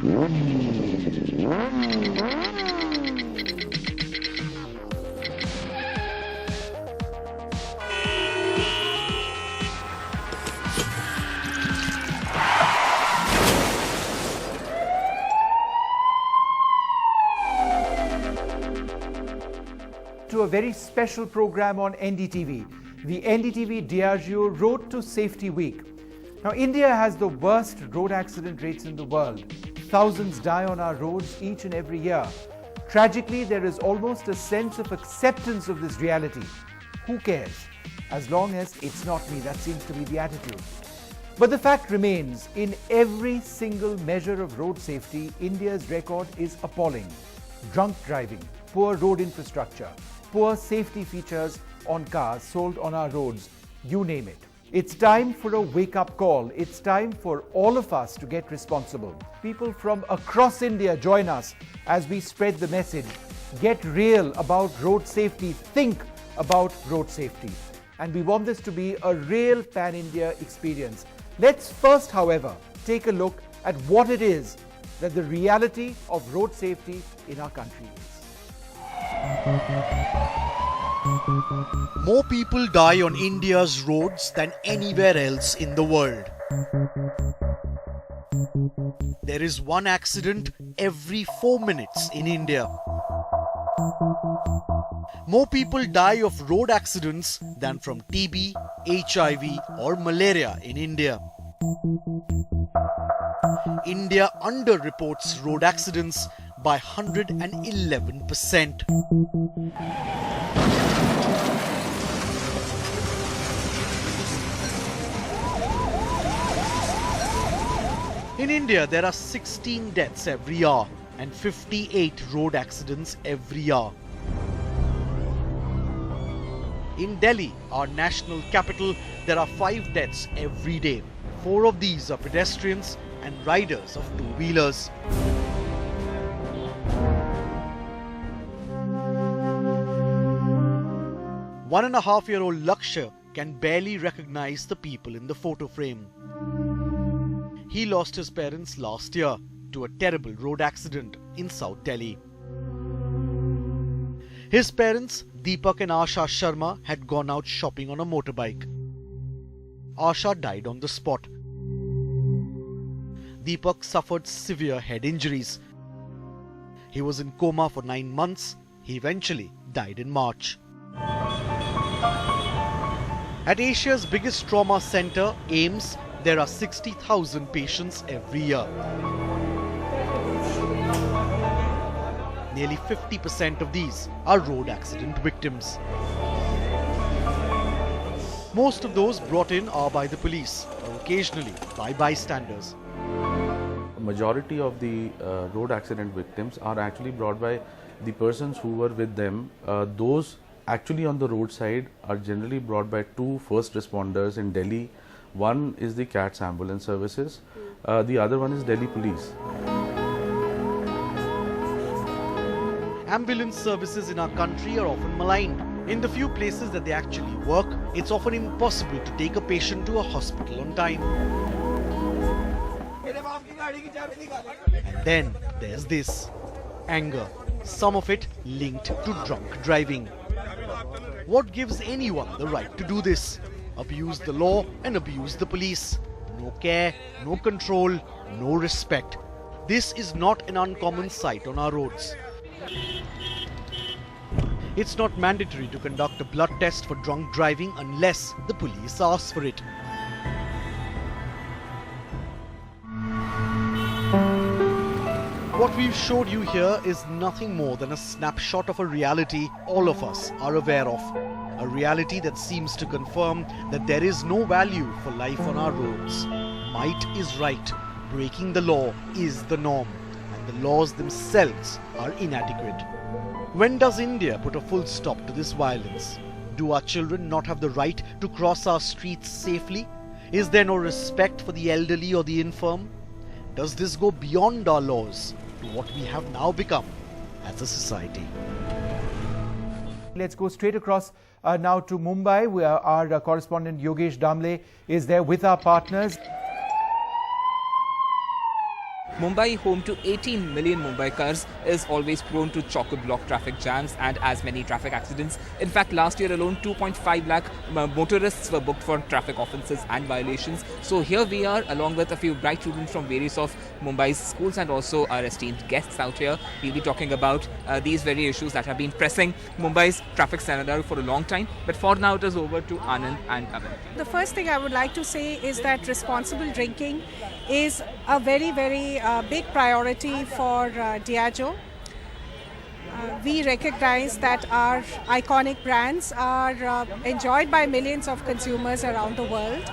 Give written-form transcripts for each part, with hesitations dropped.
To a very special program on NDTV, the NDTV Diageo Road to Safety Week. Now, India has the worst road accident rates in the world. Thousands die on our roads each and every year. Tragically, there is almost a sense of acceptance of this reality. Who cares? As long as it's not me, that seems to be the attitude. But the fact remains, in every single measure of road safety, India's record is appalling. Drunk driving, poor road infrastructure, poor safety features on cars sold on our roads, you name it. It's time for a wake-up call. It's time for all of us to get responsible. People from across India join us as we spread the message. Get real about road safety. Think about road safety. And we want this to be a real pan-India experience. Let's first, however, take a look at what it is that the reality of road safety in our country is. More people die on India's roads than anywhere else in the world. There is one accident every 4 minutes in India. More people die of road accidents than from TB, HIV or malaria in India. India underreports road accidents by 111%. In India, there are 16 deaths every hour and 58 road accidents every hour. In Delhi, our national capital, there are 5 deaths every day. 4 of these are pedestrians and riders of two-wheelers. One-and-a-half-year-old Lakshya can barely recognize the people in the photo frame. He lost his parents last year to a terrible road accident in South Delhi. His parents, Deepak and Asha Sharma, had gone out shopping on a motorbike. Asha died on the spot. Deepak suffered severe head injuries. He was in coma for 9 months. He eventually died in March. At Asia's biggest trauma centre, AIIMS, there are 60,000 patients every year. Nearly 50% of these are road accident victims. Most of those brought in are by the police, or occasionally by bystanders. Majority of the road accident victims are actually brought by the persons who were with them. Those actually on the roadside are generally brought by 2 first responders in Delhi. One is the CATS ambulance services, the other one is Delhi police. Ambulance services in our country are often maligned. In the few places that they actually work, it's often impossible to take a patient to a hospital on time. And then there's this anger, some of it linked to drunk driving. What gives anyone the right to do this? Abuse the law and abuse the police. No care, no control, no respect. This is not an uncommon sight on our roads. It's not mandatory to conduct a blood test for drunk driving unless the police asks for it. What we've showed you here is nothing more than a snapshot of a reality all of us are aware of. A reality that seems to confirm that there is no value for life on our roads. Might is right. Breaking the law is the norm. And the laws themselves are inadequate. When does India put a full stop to this violence? Do our children not have the right to cross our streets safely? Is there no respect for the elderly or the infirm? Does this go beyond our laws to what we have now become as a society? Let's go straight across now to Mumbai, where our correspondent Yogesh Damle is there with our partners. Mumbai, home to 18 million Mumbaikars, is always prone to chock-a-block traffic jams and as many traffic accidents. In fact, last year alone, 2.5 lakh motorists were booked for traffic offences and violations. So here we are, along with a few bright students from various of Mumbai's schools and also our esteemed guests out here. We'll be talking about these very issues that have been pressing Mumbai's traffic scenario for a long time. But for now, it is over to Anand and Avan. The first thing I would like to say is that responsible drinking is a very, very big priority for Diageo. We recognize that our iconic brands are enjoyed by millions of consumers around the world.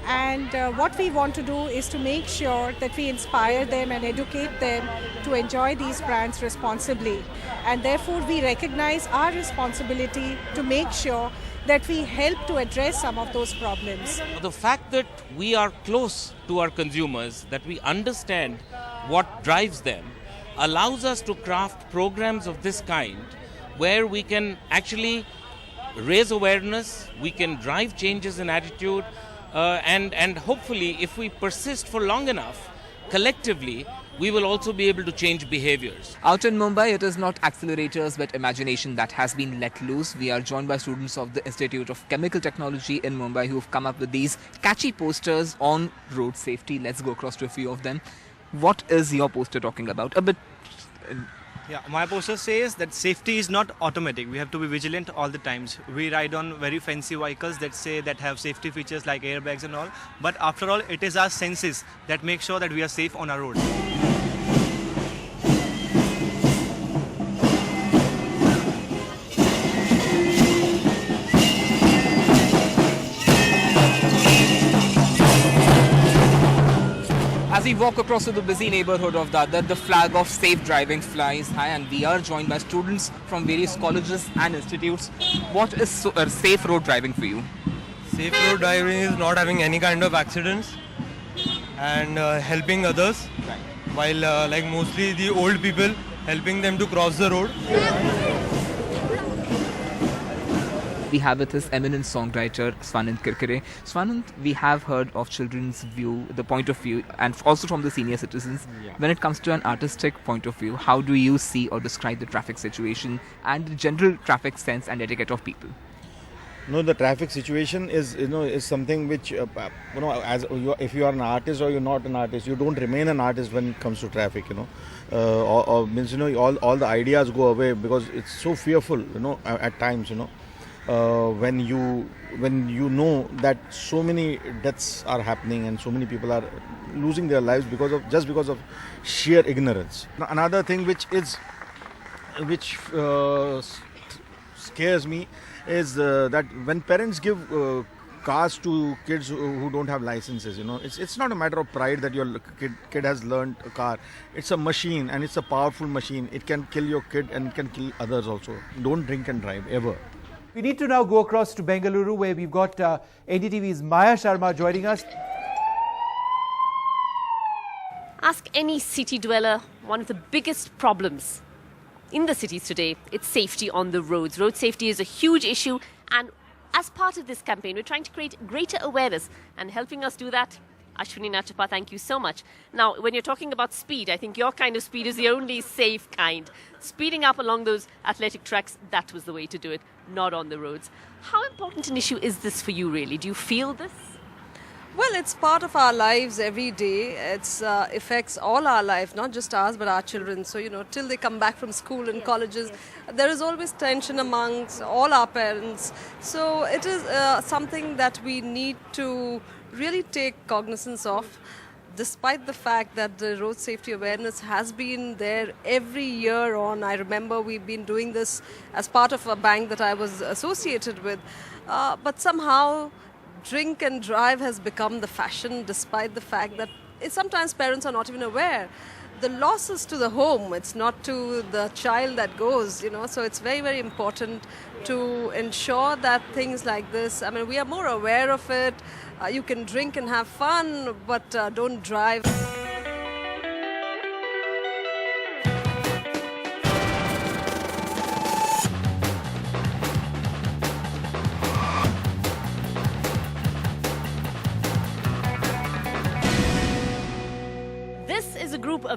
And what we want to do is to make sure that we inspire them and educate them to enjoy these brands responsibly. And therefore, we recognize our responsibility to make sure that we help to address some of those problems. The fact that we are close to our consumers, that we understand what drives them, allows us to craft programs of this kind where we can actually raise awareness, we can drive changes in attitude, and hopefully if we persist for long enough, collectively, we will also be able to change behaviors. Out in Mumbai, it is not accelerators but imagination that has been let loose. We are joined by students of the Institute of Chemical Technology in Mumbai who have come up with these catchy posters on road safety. Let's go across to a few of them. What is your poster talking about? A bit... Yeah, my poster says that safety is not automatic. We have to be vigilant all the times. We ride on very fancy vehicles that have safety features like airbags and all. But after all, it is our senses that make sure that we are safe on our road. As we walk across to the busy neighborhood of Dadar, the flag of safe driving flies high, and we are joined by students from various colleges and institutes. What is safe road driving for you? Safe road driving is not having any kind of accidents and helping others, while like mostly the old people, helping them to cross the road. We have with us eminent songwriter Swanand Kirkire. Swanand, we have heard of children's view, the point of view, and also from the senior citizens. Yeah. When it comes to an artistic point of view, how do you see or describe the traffic situation and the general traffic sense and etiquette of people? No, the traffic situation is something which if you are an artist or you're not an artist, you don't remain an artist when it comes to traffic. All the ideas go away because it's so fearful. At times. When you know that so many deaths are happening and so many people are losing their lives because of sheer ignorance. Another thing which scares me is that when parents give cars to kids who don't have licenses, it's not a matter of pride that your kid has learned a car. It's a machine, and it's a powerful machine. It can kill your kid and it can kill others also. Don't drink and drive ever. We need to now go across to Bengaluru, where we've got NDTV's Maya Sharma joining us. Ask any city dweller, one of the biggest problems in the cities today, it's safety on the roads. Road safety is a huge issue, and as part of this campaign, we're trying to create greater awareness, and helping us do that, Ashwini Nachappa, thank you so much. Now, when you're talking about speed, I think your kind of speed is the only safe kind. Speeding up along those athletic tracks, that was the way to do it, not on the roads. How important an issue is this for you, really? Do you feel this? Well, it's part of our lives every day. It affects all our life, not just ours, but our children. So, till they come back from school and colleges, there is always tension amongst all our parents. So it is something that we need to really take cognizance of, despite the fact that the road safety awareness has been there every year on. I remember we've been doing this as part of a bank that I was associated with. But somehow, drink and drive has become the fashion, despite the fact that sometimes parents are not even aware. The loss is to the home, it's not to the child that goes, so it's very, very important to ensure that things like this, we are more aware of it. You can drink and have fun, but don't drive.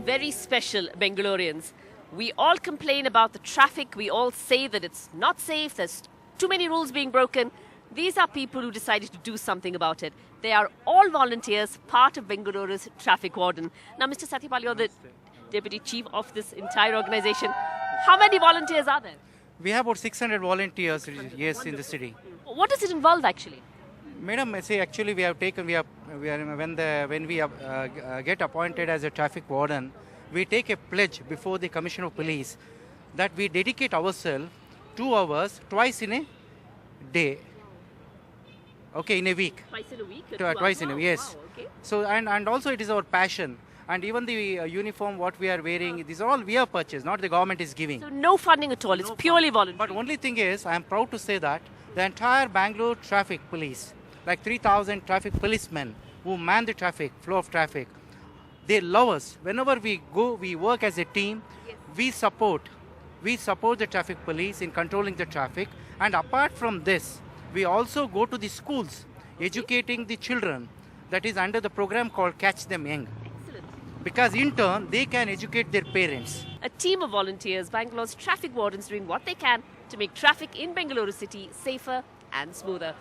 very special Bengalurians. We all complain about the traffic. We all say that it's not safe. There's too many rules being broken. These are people who decided to do something about it. They are all volunteers, part of Bengaluru's traffic warden. Now, Mr. Satyapal, you're the deputy chief of this entire organization. How many volunteers are there? We have about 600 volunteers, yes, in the city. What does it involve actually? Madam, see, actually we have taken, when we get appointed as a traffic warden, we take a pledge before the Commissioner of Police that we dedicate ourselves 2 hours twice in a day. Okay, in a week. Twice in a week? Twice in a week, yes. Wow, okay. So, and also it is our passion. And even the uniform, what we are wearing, these are all we have purchased, not the government is giving. So no funding at all, it's purely voluntary. But only thing is, I am proud to say that the entire Bangalore traffic police, like 3,000 traffic policemen who man the traffic, flow of traffic, they love us. Whenever we go, we work as a team, we support the traffic police in controlling the traffic. And apart from this, we also go to the schools, educating the children. That is under the program called Catch Them Young. Because in turn, they can educate their parents. A team of volunteers, Bangalore's traffic wardens, doing what they can to make traffic in Bengaluru city safer and smoother.